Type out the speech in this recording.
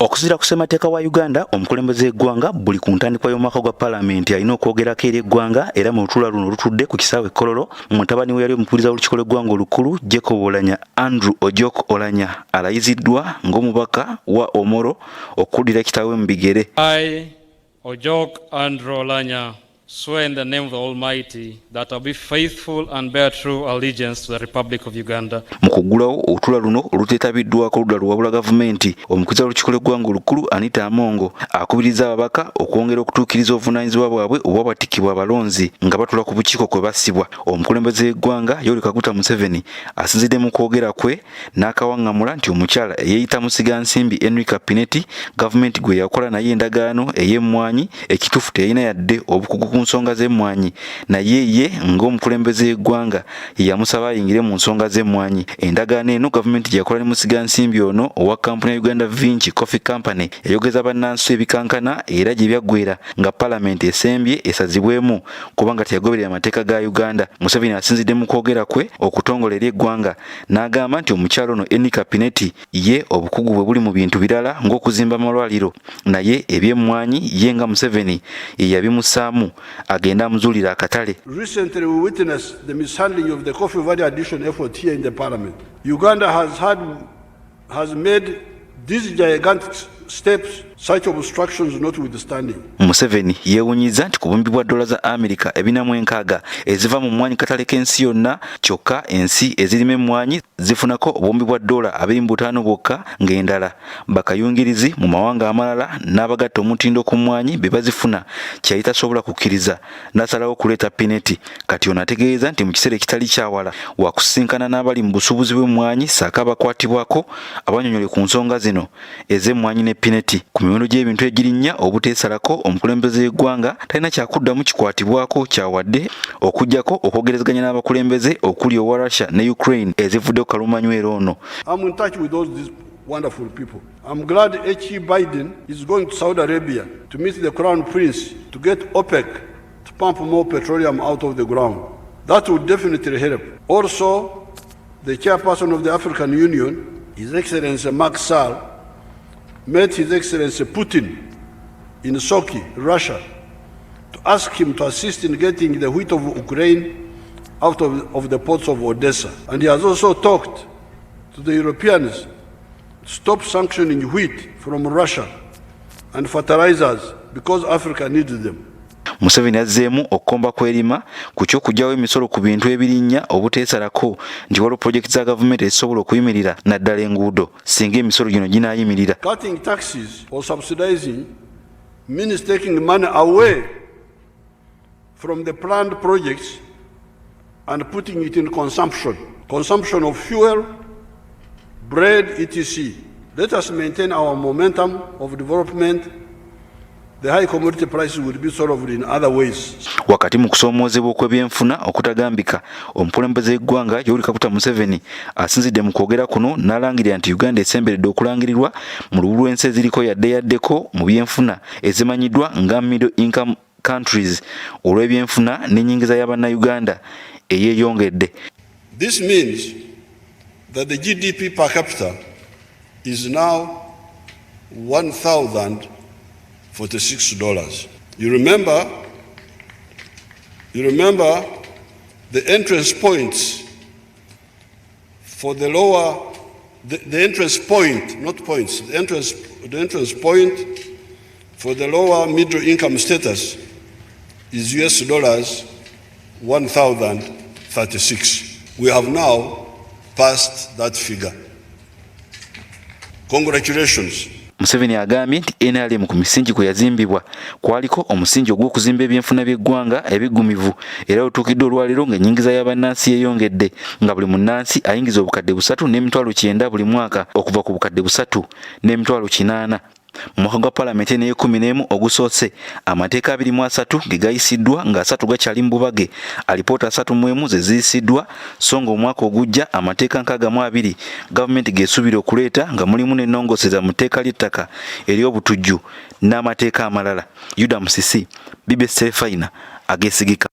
Okuzira ku ssemateeka wa Uganda, omukulembeze w'eggwanga buli ku ntandikwa y'omwaka gwa paalamenti alina okwogerako eri eggwanga era mu lutuula luno olutudde ku kisaawe Kololo. Mutabani we yali omukuliriza w'olukiiko lw'eggwanga olukulu Jacob Oulanyah Andrew Ojok Oulanyah alayiziddwa ng'omubaka wa Omoro okuddira kitaawe mu bigere. I, Ojok Andrew Oulanyah, swear in the name of the Almighty that I will be faithful and bear true allegiance to the Republic of Uganda. Mu kuggulawo olutuula luno oluteetabiddwako oludda luwabula gavumenti, omukulu w'olukiiko lw'eggwanga olukulu Anita Amongo akubiriza ababaka okwongera okutuukiriza obuvunaanyizibwa bwabwe obwabatikibwa abalonzi nga batula ku bukiiko kwe basibwa. Omukulembeze w'eggwanga Yoweri Kaguta Museveni asinzidde mu kwogera kwe n'akawaŋŋamula nti omukyala eyeeyita musigansimbi Enrica Pineti gavumenti gwe yakola naye endagaano ey'emmwanyi ekituufu teyina yadde obukugu ku nsonga z'emmwanyi, naye ye ng'omukulembeze w'eggwanga yamusaba ayingire mu nsonga z'emmwanyi. Endagaano eno gavumenti gyakola ne musigansimbi ono owa kampuni ya Uganda Vinci Coffee Company yayogeza bannansi ebikankana era gye byaggweera nga paalamenti esembye esazibwemu kubanga teyagoberera amateeka ga Uganda. Museveni asinzidde mu kwogera kwe okutongolera eggwanga n'agamba nti omukyalo ono Enrica Pineti ye obukugu bwe buli mu bintu birala ng'okuzimba amalwaliro, naye eby'emmwanyi ye nga Museveni yabimusaamu agenda amuzuulira akatale. Recently we witnessed the mishandling of the Coffee Valley addition effort here in the parliament. Uganda has made these gigantic steps, such obstructions notwithstanding. Museveni yeewunyiza nti ku bumbi bwa dola za Amerika ebinamu 6 eziva mu mmwanyi katale k'ensi yonna, kyokka ensi ezirima emmwanyi zifunako obumbi bwa dola 25 bwokka, ng'endala bakayungirizi mu mawanga amalala n'abagatta omutindo ku mmwanyi be bazifuna kyali tasobola kukkiriza. N'asalawo okuleeta Pineti. Kati ono ategeeza nti mu kiseera ekitali kyawala wakusinkana n'abali mu busuubuzi bw'emmwanyi ssaako abakwatibwako abanyonyole ku nsonga zino ez'emmwanyi ne Pineti. Ku miwendo gy'ebintu egirinnya obuteesalako, omukulembeze w'eggwanga talina kyakuddamu kikwatibwako kyawadde okuggyako okwogerezeganya n'abakulembeze okuli owa Russia ne Ukraine ezivudde ku kalumanywera ono. I'm in touch with all these wonderful people. I'm glad H.E. Biden is going to Saudi Arabia to meet the Crown Prince to get OPEC to pump more petroleum out of the ground. That would definitely help. Also, the chairperson of the African Union, His Excellency Macky Sall, met His Excellency Putin in Sochi, Russia, to ask him to assist in getting the wheat of Ukraine out of the ports of Odessa. And he has also talked to the Europeans to stop sanctioning wheat from Russia and fertilizers because Africa needs them. Museveni azzeemu okukomba kw'erima ku ky'okuggyawo emisolo ku bintu ebirinnya obuteesalako nti waliwo pulojekiti za gavumenti ezisobola okuyimirira naddala enguudo singa emisolo gino ginaayimirira. Cutting taxes or subsidizing means taking money away from the planned projects and putting it in consumption of fuel, bread, etc. Let us maintain our momentum of development. The high commodity prices will be solved in other ways. Wakati mu kusoomoozebwa okw'ebyenfuna okutagambika, omukulembeze w'eggwanga Yoweri Kaguta Museveni asinzidde mu kwogera kuno n'alangirira nti Uganda esemberedde okulangirirwa mu lubu lw'ensi eziriko yaddeyaddeko mu byenfuna ezimanyiddwa nga middle income countries olw'ebyenfuna n'ennyingiza y'Abannayuganda eyeeyongedde. This means that the GDP per capita is now $1,046. You remember the entrance points for the lower, the entrance point, not points, the entrance point for the lower middle income status is US dollars 1,036. We have now passed that figure. Congratulations. Museveni agambye nti NRM ku misingi kwe yazimbibwa kwaliko omusingi ogw'okuzimba ebyenfuna by'eggwanga ebigumivu era otuukidde olwaleero ng'ennyingiza y'abannansi yeeyongedde nga buli munnansi ayingiza obukadde 3.9 buli mwaka okuva ku bukadde 3.8. Mu mwaka gwa paalamenti n'e11 ogusoose amateeka 23 ge gayisiddwa nga 3 gakyali mu bubage, alipoota 31 ze ziyisiddwa, so nga omwaka ogujja amateeka 62 gavumenti geesuubira okuleeta nga mulimu n'ennongoseza mu tteeka ly'ettaka ery'obutujju n'amateeka amalala. Yuda Musisi, BBSKATI, Ageesigika.